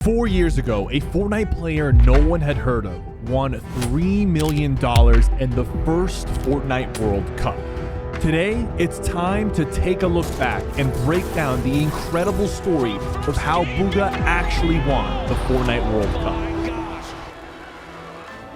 4 years ago, a Fortnite player no one had heard of won $3 million in the first Fortnite World Cup. Today, it's time to take a look back and break down the incredible story of how Bugha actually won the Fortnite World Cup.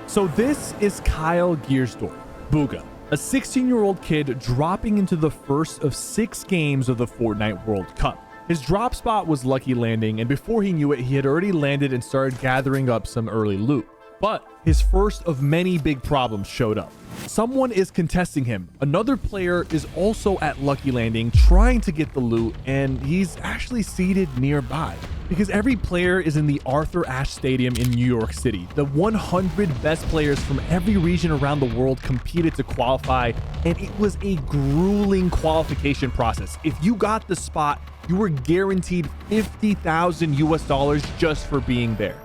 So this is Kyle Giersdorf, Bugha, a 16-year-old kid dropping into the first of 6 games of the Fortnite World Cup. His drop spot was Lucky Landing, and before he knew it, he had already landed and started gathering up some early loot. But his first of many big problems showed up. Someone is contesting him. Another player is also at Lucky Landing trying to get the loot, and he's actually seated nearby. Because every player is in the Arthur Ashe Stadium in New York City. The 100 best players from every region around the world competed to qualify, and it was a grueling qualification process. If you got the spot, you were guaranteed $50,000 US just for being there.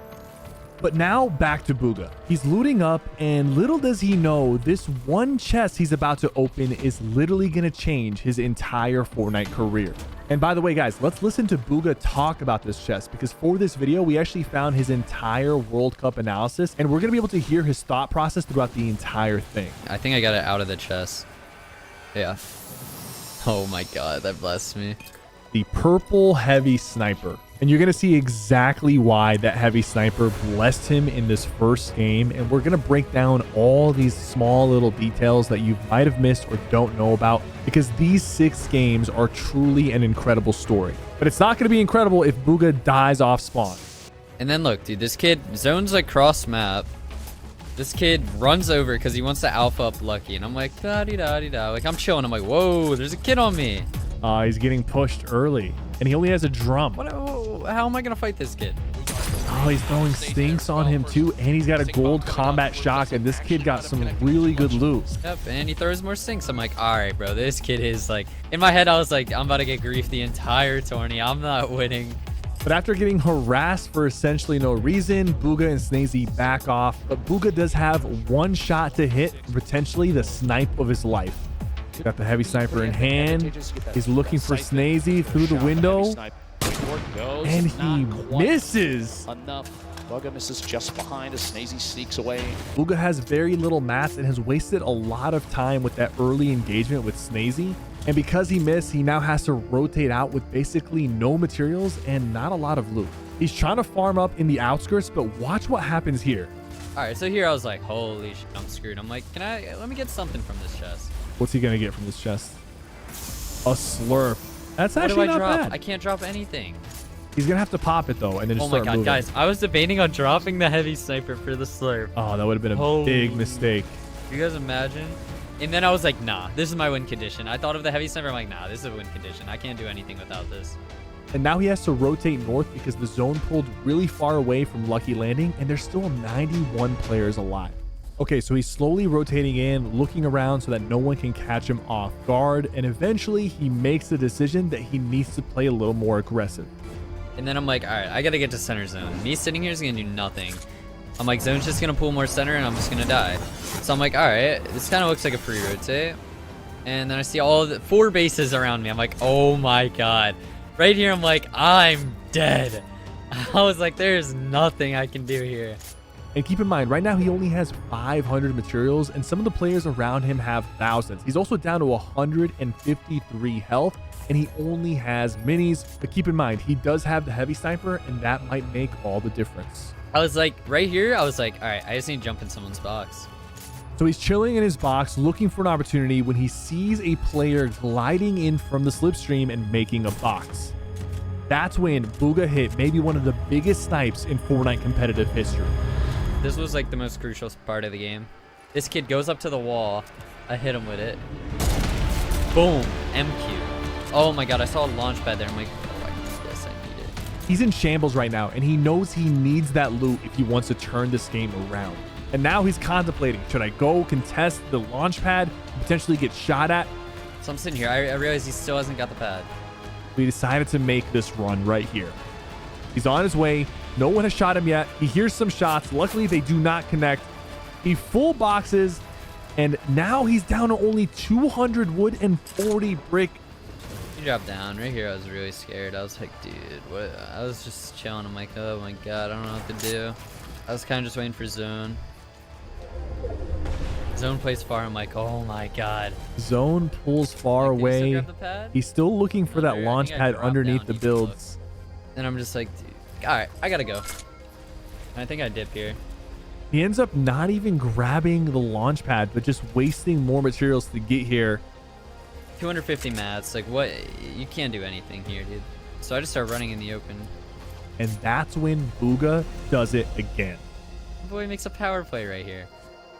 But now back to Bugha. He's looting up, and little does he know, this one chest he's about to open is literally going to change his entire Fortnite career. And by the way, guys, let's listen to Bugha talk about this chest, because for this video, we actually found his entire World Cup analysis, and we're going to be able to hear his thought process throughout the entire thing. I think I got it out of the chest. Yeah. Oh my god, that blessed me. The purple heavy sniper. And you're going to see exactly why that heavy sniper blessed him in this first game. And we're going to break down all these small little details that you might have missed or don't know about, because these 6 games are truly an incredible story. But it's not going to be incredible if Bugha dies off spawn. And then look, dude, this kid zones across map. This kid runs over because he wants to alpha up Lucky. And I'm like, da-dee-da-dee-da. Like, I'm chilling. I'm like, whoa, there's a kid on me. He's getting pushed early. And he only has a drum. How am I going to fight this kid? Oh, he's throwing stinks on him too, and he's got a gold combat shotgun. This kid got some really good loot. Yep, and he throws more stinks. I'm like, all right, bro, this kid is like... In my head, I was like, I'm about to get grief the entire tourney. I'm not winning. But after getting harassed for essentially no reason, Bugha and Snazy back off. But Bugha does have one shot to hit, potentially the snipe of his life. Got the heavy sniper in hand. He's looking for Snazy through the window. And he misses. Bugha misses just behind as Snazy sneaks away. Bugha has very little mats and has wasted a lot of time with that early engagement with Snazy. And because he missed, he now has to rotate out with basically no materials and not a lot of loot. He's trying to farm up in the outskirts, but watch what happens here. All right, so here I was like, holy shit, I'm screwed. I'm like, let me get something from this chest. What's he gonna get from this chest? A slurp. That's actually not bad. I can't drop anything. He's gonna have to pop it though, and then just start moving. Guys, I was debating on dropping the heavy sniper for the slurp. Oh, that would have been a big mistake. You guys imagine? And then I was like, nah, this is my win condition. I thought of the heavy sniper. I'm like, nah, this is a win condition. I can't do anything without this. And now he has to rotate north because the zone pulled really far away from Lucky Landing, and there's still 91 players alive. Okay, so he's slowly rotating in, looking around so that no one can catch him off guard, and eventually he makes the decision that he needs to play a little more aggressive. And then I'm like, all right, I gotta get to center zone. Me sitting here is gonna do nothing. I'm like, zone's just gonna pull more center and I'm just gonna die. So I'm like, all right, this kind of looks like a free rotate. And then I see all the 4 bases around me. I'm like, oh my god. Right here, I'm like, I'm dead. I was like, there's nothing I can do here. And keep in mind, right now he only has 500 materials, and some of the players around him have thousands. He's also down to 153 health, and he only has minis. But keep in mind, he does have the heavy sniper, and that might make all the difference. I was like, right here, I was like, all right, I just need to jump in someone's box. So he's chilling in his box, looking for an opportunity when he sees a player gliding in from the slipstream and making a box. That's when Bugha hit maybe one of the biggest snipes in Fortnite competitive history. This was like the most crucial part of the game. This kid goes up to the wall. I hit him with it. Boom. MQ. Oh my god, I saw a launch pad there. I'm like, oh, I need this. I need it. He's in shambles right now, and he knows he needs that loot if he wants to turn this game around. And now he's contemplating, should I go contest the launch pad and potentially get shot at? So I'm sitting here. I realize he still hasn't got the pad. We decided to make this run right here. He's on his way. No one has shot him yet. He hears some shots. Luckily, they do not connect. He full boxes, and now he's down to only 200 wood and 40 brick. He dropped down. Right here, I was really scared. I was like, dude, what? I was just chilling. I'm like, oh my god, I don't know what to do. I was kind of just waiting for zone. Zone plays far. I'm like, oh my god. Zone pulls far Like, did he still away. grab the pad? He's still looking for that I launch think I pad dropped underneath down, the he can look. builds. And I'm just like, dude, all right, I gotta go. I think I dip here. He ends up not even grabbing the launch pad, but just wasting more materials to get here. 250 mats. Like, what? You can't do anything here, dude. So I just start running in the open. And that's when Bugha does it again. Boy makes a power play right here.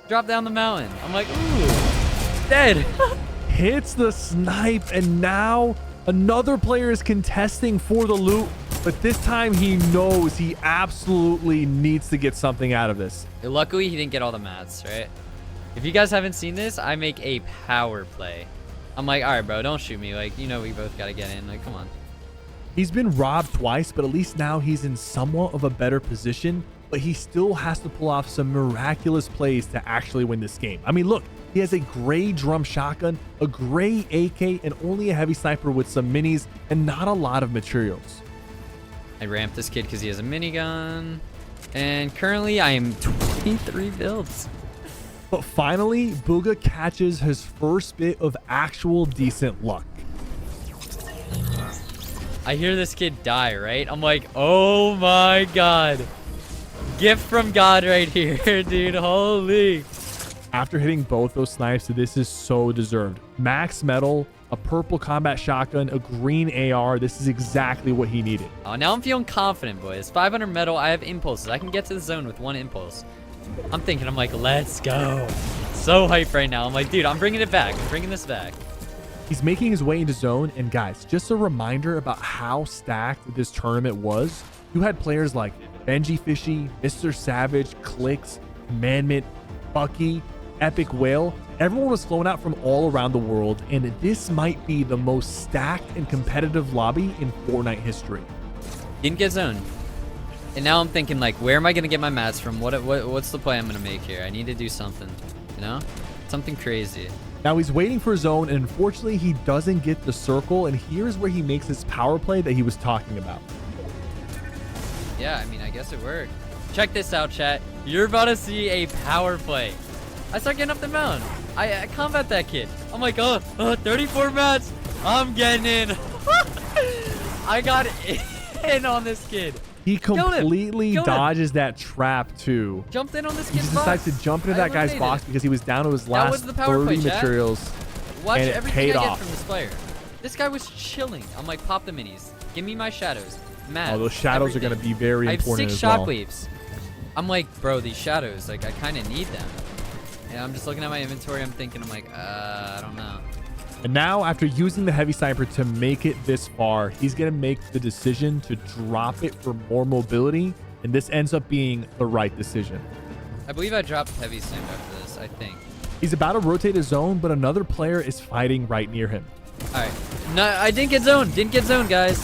Drop down the mountain. I'm like, ooh, dead. Hits the snipe, and now another player is contesting for the loot, but this time he knows he absolutely needs to get something out of this. Luckily, he didn't get all the mats, right? If you guys haven't seen this, I make a power play. I'm like, all right, bro, don't shoot me. Like, you know, we both got to get in. Like, come on. He's been robbed twice, but at least now he's in somewhat of a better position, but he still has to pull off some miraculous plays to actually win this game. I mean, look, he has a gray drum shotgun, a gray AK, and only a heavy sniper with some minis and not a lot of materials. I ramped this kid because he has a minigun. And currently, I am 23 builds. But finally, Bugha catches his first bit of actual decent luck. I hear this kid die, right? I'm like, oh my god. Gift from God right here, dude. Holy. After hitting both those snipes, this is so deserved. Max metal, a purple combat shotgun, a green AR. This is exactly what he needed. Oh, now I'm feeling confident, boys. 500 metal. I have impulses. I can get to the zone with one impulse. I'm thinking, I'm like, let's go. So hyped right now. I'm like, dude, I'm bringing it back. I'm bringing this back. He's making his way into zone, and guys, just a reminder about how stacked this tournament was. You had players like Benji Fishy, Mr. Savage, Clicks, Commandment, Bucky, Epic Whale. Everyone was flown out from all around the world, and this might be the most stacked and competitive lobby in Fortnite history. Didn't get zoned. And now I'm thinking, like, where am I going to get my mats from? What's the play I'm going to make here? I need to do something, you know? Something crazy. Now he's waiting for zone, and unfortunately he doesn't get the circle, and here's where he makes his power play that he was talking about. Yeah, I mean, I guess it worked. Check this out, chat. You're about to see a power play. I start getting up the mountain. I combat that kid. I'm like, oh, 34 mats. I'm getting in. I got in on this kid. He completely Killed him. dodges that trap too. Jumped in on this He kid's just decides box. to jump into I that guy's eliminated box it. because he was down to his That last was the power 30 play, chat. materials. Watch and it everything paid I get off. from this player. This guy was chilling. I'm like, pop the minis. Give me my shadows. Mats, Oh, those shadows are going to be very I have important 6 as well. shockwaves. I'm like, bro, these shadows, like, I kind of need them. And I'm just looking at my inventory. I'm thinking, I'm like, I don't know. And now, after using the heavy sniper to make it this far, he's going to make the decision to drop it for more mobility. And this ends up being the right decision. I believe I dropped heavy snipe after this, I think. He's about to rotate his zone, but another player is fighting right near him. All right. No, I didn't get zoned. Didn't get zoned, guys.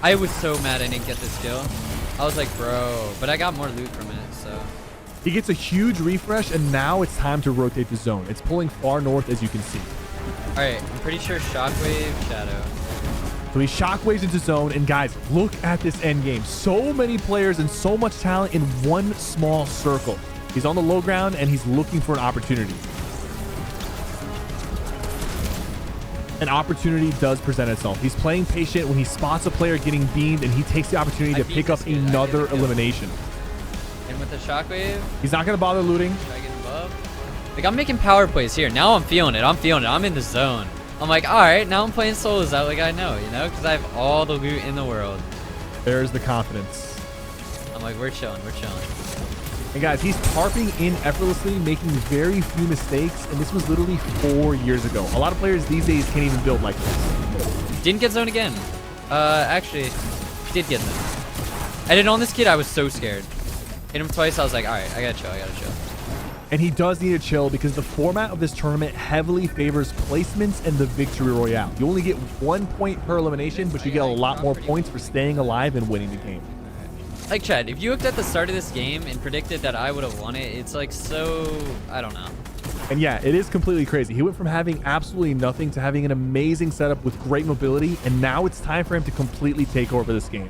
I was so mad I didn't get this kill. I was like, bro. But I got more loot from it, so. He gets a huge refresh, and now it's time to rotate the zone. It's pulling far north, as you can see. All right. I'm pretty sure shockwave, shadow. So he shockwaves into zone, and guys, look at this end game. So many players and so much talent in one small circle. He's on the low ground, and he's looking for an opportunity. An opportunity does present itself. He's playing patient when he spots a player getting beamed, and he takes the opportunity to pick up another elimination. And with the shockwave, He's not going to bother looting. should I get above? Like, I'm making power plays here. Now I'm feeling it. I'm feeling it. I'm in the zone. I'm like, all right, now I'm playing solos out like I know, you know, because I have all the loot in the world. There's the confidence. I'm like, we're chilling, we're chilling. And guys, he's tarping in effortlessly, making very few mistakes, and this was literally 4 years ago. A lot of players these days can't even build like this. Didn't get zoned again. Actually, did get zoned. I did on this kid, I was so scared. Hit him twice, I was like, all right, I gotta chill, I gotta chill. And he does need to chill because the format of this tournament heavily favors placements and the victory royale. You only get 1 point per elimination, but you get a lot more points for staying alive and winning the game. Like, Chad, if you looked at the start of this game and predicted that I would have won it, it's like so, I don't know. And yeah, it is completely crazy. He went from having absolutely nothing to having an amazing setup with great mobility, and now it's time for him to completely take over this game.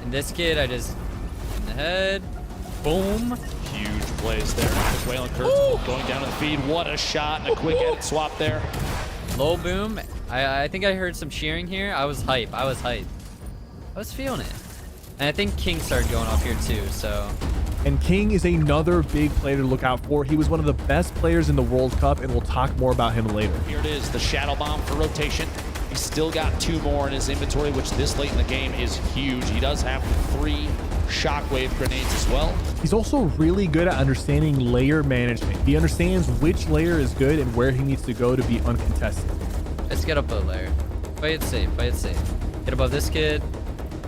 And this kid, I just in the head, boom. Huge plays there. Waylon Kurtz going down to the feed. What a shot and a quick edit swap there. Low boom. I think I heard some cheering here. I was hype. I was feeling it. And I think King started going off here too, so. And King is another big player to look out for. He was one of the best players in the World Cup, and we'll talk more about him later. Here it is, the Shadow Bomb for rotation. He's still got 2 more in his inventory, which this late in the game is huge. He does have 3 shockwave grenades as well. He's also really good at understanding layer management. He understands which layer is good and where he needs to go to be uncontested. Let's get up a layer. Play it safe. Play it safe. Get above this kid.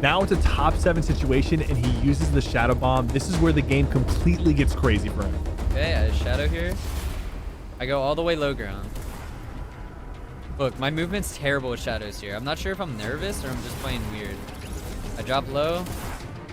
Now it's a top 7 situation, and he uses the Shadow Bomb. This is where the game completely gets crazy for him. Okay, I have Shadow here. I go all the way low ground. Look, my movement's terrible with shadows here. I'm not sure if I'm nervous or I'm just playing weird. I drop low.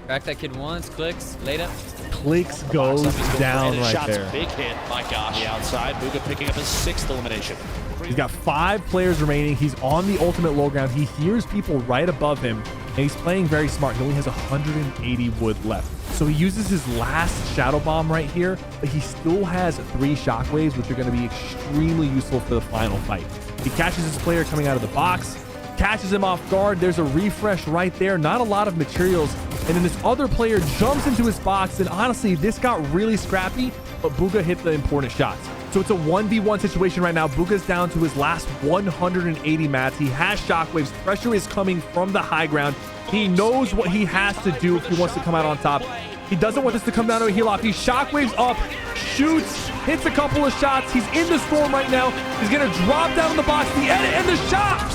Crack that kid once. Clicks. Laid up. Clicks goes down right there. Big hit. My gosh. The outside. Bugha picking up his 6th elimination. He's got 5 players remaining. He's on the ultimate low ground. He hears people right above him, and he's playing very smart. He only has 180 wood left. So he uses his last Shadow Bomb right here, but he still has 3 shockwaves, which are going to be extremely useful for the final fight. He catches his player coming out of the box, catches him off guard. There's a refresh right there. Not a lot of materials. And then this other player jumps into his box, and honestly, this got really scrappy, but Bugha hit the important shots. So it's a 1v1 situation right now. Bugha's down to his last 180 mats. He has shockwaves. Pressure is coming from the high ground. He knows what he has to do if he wants to come out on top. He doesn't want this to come down to a heel off. He shockwaves up, shoots, hits a couple of shots. He's in the storm right now. He's going to drop down in the box, the edit, and the shot.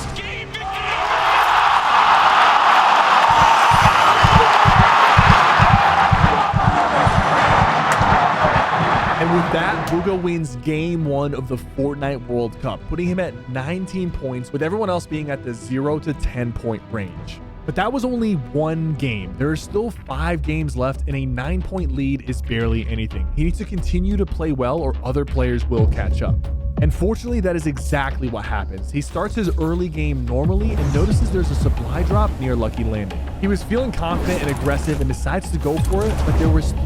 And with that, Bugha wins game 1 of the Fortnite World Cup, putting him at 19 points, with everyone else being at the 0 to 10 point range. But that was only 1 game. There are still 5 games left, and a 9-point lead is barely anything. He needs to continue to play well, or other players will catch up. And fortunately, that is exactly what happens. He starts his early game normally and notices there's a supply drop near Lucky Landing. He was feeling confident and aggressive and decides to go for it, but there was 3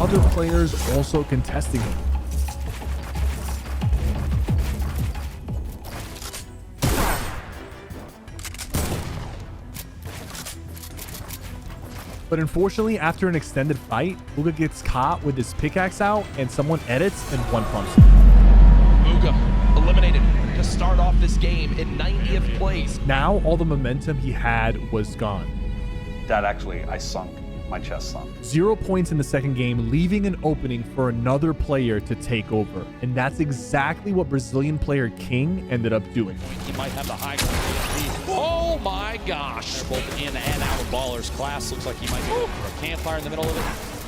other players also contesting him. But unfortunately, after an extended fight, Bugha gets caught with his pickaxe out, and someone edits and one pumps him. Bugha eliminated to start off this game in 90th place. Now all the momentum he had was gone. Dad, actually, I sunk. My chest sunk. 0 points in the second game, leaving an opening for another player to take over. And that's exactly what Brazilian player King ended up doing. He might have the high ground. Oh my gosh. They're both in and out of Baller's class. Looks like he might be going for a campfire in the middle of it.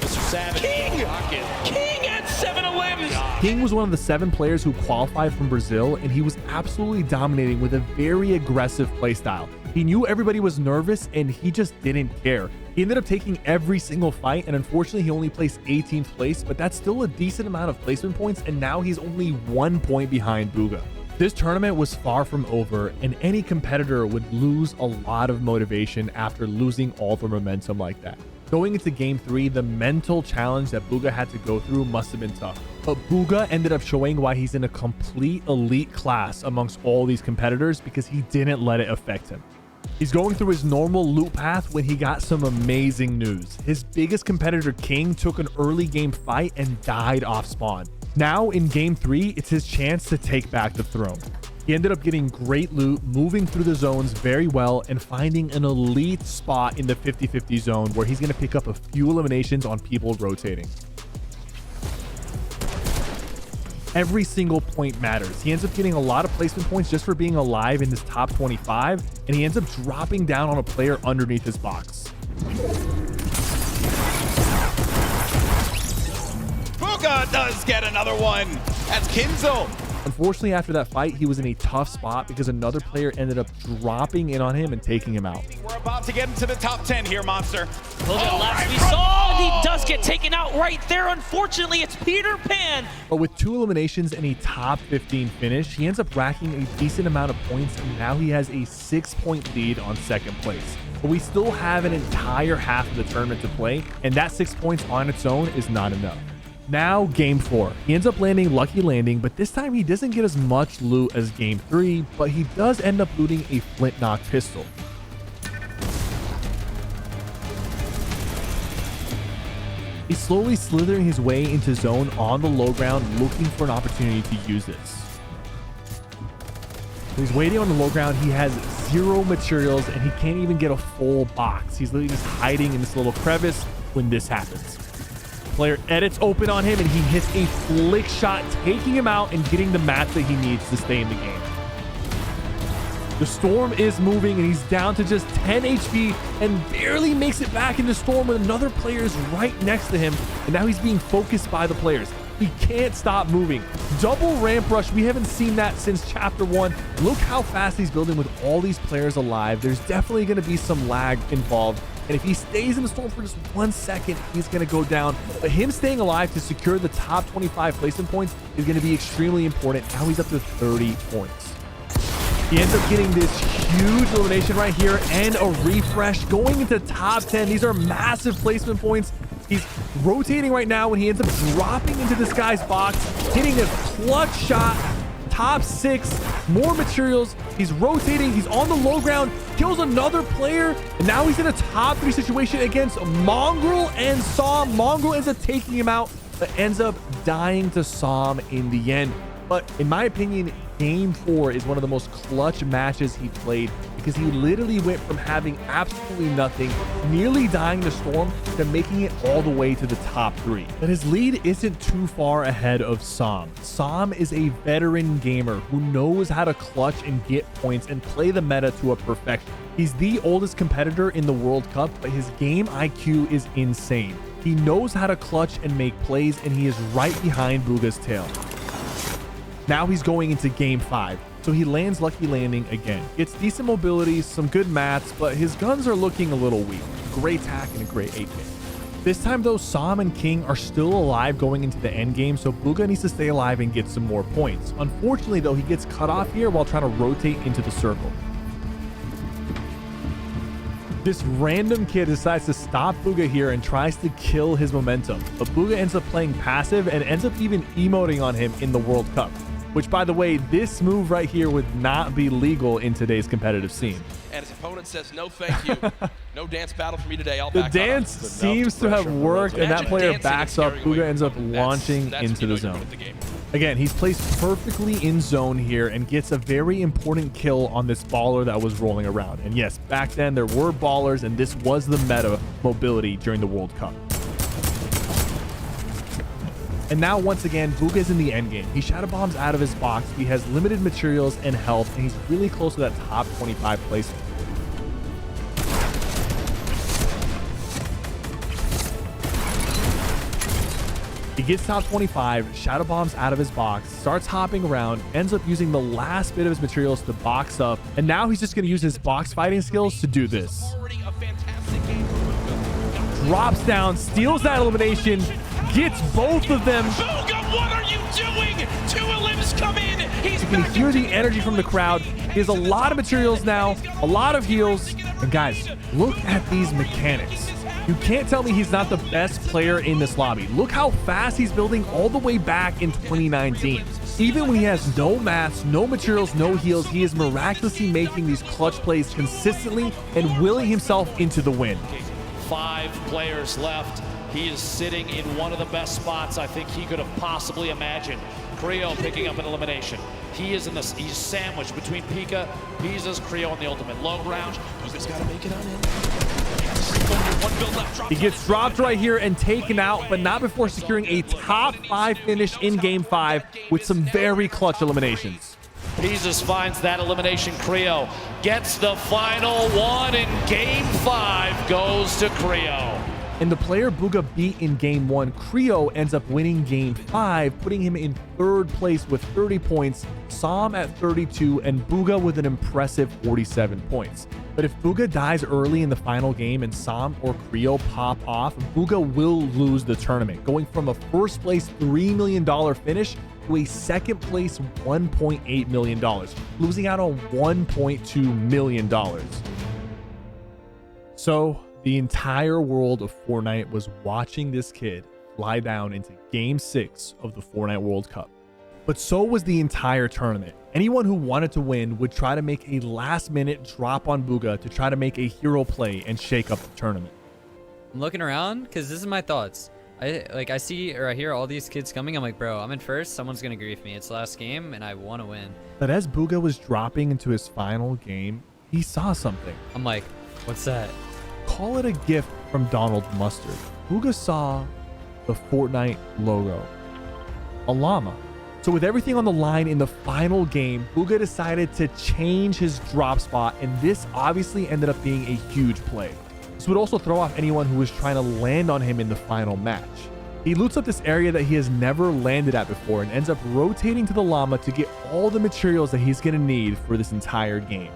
Mr. Savage. King at 7 limbs. King was one of the 7 players who qualified from Brazil, and he was absolutely dominating with a very aggressive playstyle. He knew everybody was nervous, and he just didn't care. He ended up taking every single fight, and unfortunately, he only placed 18th place, but that's still a decent amount of placement points, and now he's only 1 point behind Bugha. This tournament was far from over, and any competitor would lose a lot of motivation after losing all the momentum like that. Going into game 3, the mental challenge that Bugha had to go through must have been tough. But Bugha ended up showing why he's in a complete elite class amongst all these competitors, because he didn't let it affect him. He's going through his normal loot path when he got some amazing news. His biggest competitor, King, took an early game fight and died off spawn. Now in game 3, it's his chance to take back the throne. He ended up getting great loot, moving through the zones very well, and finding an elite spot in the 50-50 zone where he's going to pick up a few eliminations on people rotating. Every single point matters. He ends up getting a lot of placement points just for being alive in this top 25, and he ends up dropping down on a player underneath his box. Bugha does get another one. That's Kinzo. Unfortunately, after that fight, he was in a tough spot because another player ended up dropping in on him and taking him out. We're about to get into the top 10 here, Monster. Left. We saw he does does get taken out right there. Unfortunately, it's Peter Pan. But with 2 eliminations and a top 15 finish, he ends up racking a decent amount of points, and now he has a 6-point lead on second place. But we still have an entire half of the tournament to play, and that 6 points on its own is not enough. Now, game 4. He ends up landing Lucky Landing, but this time he doesn't get as much loot as game 3, but he does end up looting a flintlock pistol. He's slowly slithering his way into zone on the low ground, looking for an opportunity to use this. He's waiting on the low ground. He has 0 materials and he can't even get a full box. He's literally just hiding in this little crevice when this happens. Player edits open on him and he hits a flick shot, taking him out and getting the match that he needs to stay in the game. The storm is moving and he's down to just 10 HP and barely makes it back into storm when another player is right next to him, and now he's being focused by the players. He can't stop moving. Double ramp rush. We haven't seen that since chapter 1. Look how fast he's building with all these players alive. There's definitely going to be some lag involved. And if he stays in the storm for just 1 second, he's going to go down. But him staying alive to secure the top 25 placement points is going to be extremely important. Now he's up to 30 points. He ends up getting this huge elimination right here and a refresh going into top 10. These are massive placement points. He's rotating right now when he ends up dropping into this guy's box, hitting this clutch shot. Top 6, more materials. He's rotating. He's on the low ground, kills another player, and now he's in a top 3 situation against Mongrel and Psalm. Mongrel ends up taking him out, but ends up dying to Psalm in the end. But in my opinion, game 4 is one of the most clutch matches he played, because he literally went from having absolutely nothing, nearly dying to storm, to making it all the way to the top 3. But his lead isn't too far ahead of Psalm. Psalm is a veteran gamer who knows how to clutch and get points and play the meta to a perfection. He's the oldest competitor in the World Cup, but his game IQ is insane. He knows how to clutch and make plays, and he is right behind Bugha's tail. Now he's going into game 5, so he lands Lucky Landing again. It's decent mobility, some good mats, but his guns are looking a little weak. Great tack and a great 8-hit. This time though, Psalm and King are still alive going into the end game, so Bugha needs to stay alive and get some more points. Unfortunately though, he gets cut off here while trying to rotate into the circle. This random kid decides to stop Bugha here and tries to kill his momentum, but Bugha ends up playing passive and ends up even emoting on him in the World Cup. Which, by the way, this move right here would not be legal in today's competitive scene. And his opponent says, no thank you. No dance battle for me today. I'll The back dance seems to have worked, and that player backs up. Bugha ends up launching into the zone. Again, he's placed perfectly in zone here and gets a very important kill on this baller that was rolling around. And yes, back then there were ballers, and this was the meta mobility during the World Cup. And now, once again, Bugha is in the end game. He shadow bombs out of his box. He has limited materials and health, and he's really close to that top 25 placement. He gets top 25, shadow bombs out of his box, starts hopping around, ends up using the last bit of his materials to box up, and now he's just going to use his box fighting skills to do this. Drops down, steals that elimination, gets both of them. Bugha, what are you doing? 2 elims come in. He's You can hear the energy from the crowd. He has a lot of materials now, a lot of heals. And guys, look at these mechanics. You can't tell me he's not the best player in this lobby. Look how fast he's building all the way back in 2019. Even when he has no mats, no materials, no heals, he is miraculously making these clutch plays consistently and willing himself into the win. 5 players left. He is sitting in one of the best spots I think he could have possibly imagined. Creo picking up an elimination. He is in this. He's sandwiched between Pika, Piza's, Creo, and the ultimate low ground. Bugha's got to make it on in. He gets dropped right here and taken out, but not before securing a top 5 finish in game 5 with some very clutch eliminations. Piza's finds that elimination. Creo gets the final one, and game 5 goes to Creo. And the player Bugha beat in game 1, Creo, ends up winning game 5, putting him in 3rd place with 30 points, Sam at 32, and Bugha with an impressive 47 points. But if Bugha dies early in the final game and Sam or Creo pop off, Bugha will lose the tournament, going from a 1st place $3 million finish to a 2nd place $1.8 million, losing out on $1.2 million. So the entire world of Fortnite was watching this kid fly down into game 6 of the Fortnite World Cup. But so was the entire tournament. Anyone who wanted to win would try to make a last-minute drop on Bugha to try to make a hero play and shake up the tournament. I'm looking around because this is my thoughts. I see or I hear all these kids coming. I'm like, bro, I'm in 1st. Someone's gonna grief me. It's the last game and I want to win. But as Bugha was dropping into his final game, he saw something. I'm like, what's that? Call it a gift from Donald Mustard. Bugha saw the Fortnite logo, a llama. So with everything on the line in the final game, Bugha decided to change his drop spot, and this obviously ended up being a huge play. This would also throw off anyone who was trying to land on him in the final match. He loots up this area that he has never landed at before and ends up rotating to the llama to get all the materials that he's going to need for this entire game.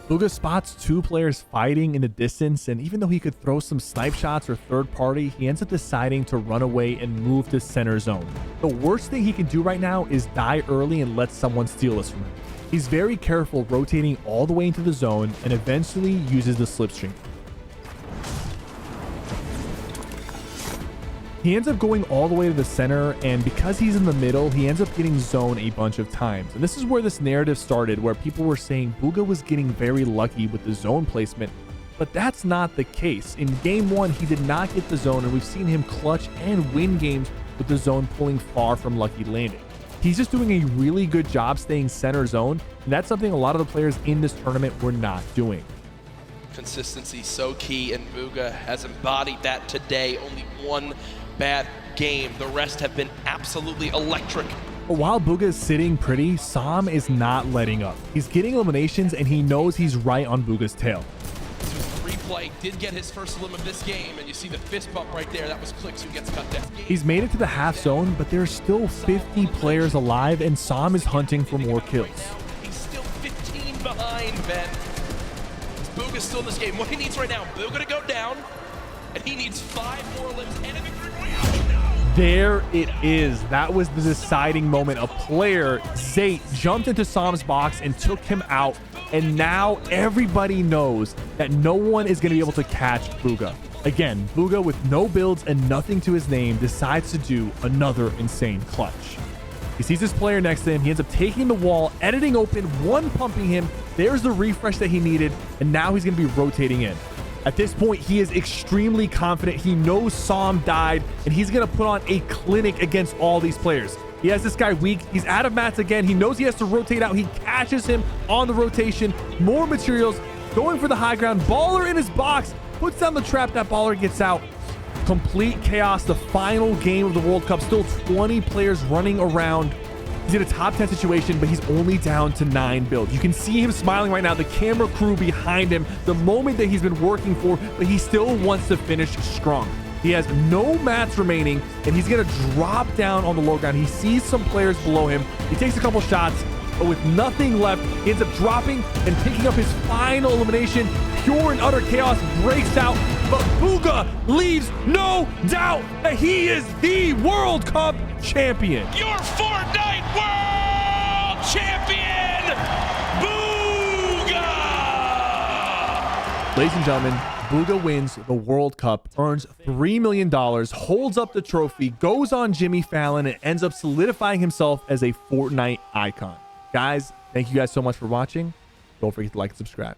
Bugha spots 2 players fighting in the distance, and even though he could throw some snipe shots or third party, he ends up deciding to run away and move to center zone. The worst thing he can do right now is die early and let someone steal this from him. He's very careful, rotating all the way into the zone, and eventually uses the slipstream. He ends up going all the way to the center, and because he's in the middle, he ends up getting zoned a bunch of times. And this is where this narrative started, where people were saying Bugha was getting very lucky with the zone placement, but that's not the case. In game 1, he did not get the zone, and we've seen him clutch and win games with the zone pulling far from lucky landing. He's just doing a really good job staying center zone, and that's something a lot of the players in this tournament were not doing. Consistency so key, and Bugha has embodied that today. Only one bad game. The rest have been absolutely electric. But while Bugha is sitting pretty, Sam is not letting up. He's getting eliminations, and he knows he's right on Bugha's tail. This was the replay. Did get his first elim of this game, and you see the fist bump right there. That was Clicks who gets cut down. He's made it to the half zone, but there's still 50 players alive, and Sam is hunting for more kills. He's still 15 behind, Ben. Bugha's still in this game. What he needs right now, Bugha to go down, and he needs 5 more limbs and a victory royale. There it is. That was the deciding moment. A player, Zate, jumped into Sam's box and took him out, and now everybody knows that no one is going to be able to catch Bugha. Again, Bugha, with no builds and nothing to his name, decides to do another insane clutch. He sees this player next to him. He ends up taking the wall, editing open, one pumping him. There's the refresh that he needed, and now he's going to be rotating in. At this point, he is extremely confident. He knows Sam died, and he's going to put on a clinic against all these players. He has this guy weak. He's out of mats again. He knows he has to rotate out. He catches him on the rotation. More materials, going for the high ground. Baller in his box, puts down the trap. That baller gets out. Complete chaos. The final game of the World Cup. Still 20 players running around. He's in a top 10 situation, but he's only down to 9 builds. You can see him smiling right now, the camera crew behind him, the moment that he's been working for, but he still wants to finish strong. He has no mats remaining, and he's going to drop down on the low ground. He sees some players below him. He takes a couple shots, but with nothing left, he ends up dropping and picking up his final elimination. Pure and utter chaos breaks out, but Bugha leaves no doubt that he is the World Cup champion. Your Fortnite World Champion, Bugha! Ladies and gentlemen, Bugha wins the World Cup, earns $3 million, holds up the trophy, goes on Jimmy Fallon, and ends up solidifying himself as a Fortnite icon. Guys, thank you guys so much for watching. Don't forget to like and subscribe.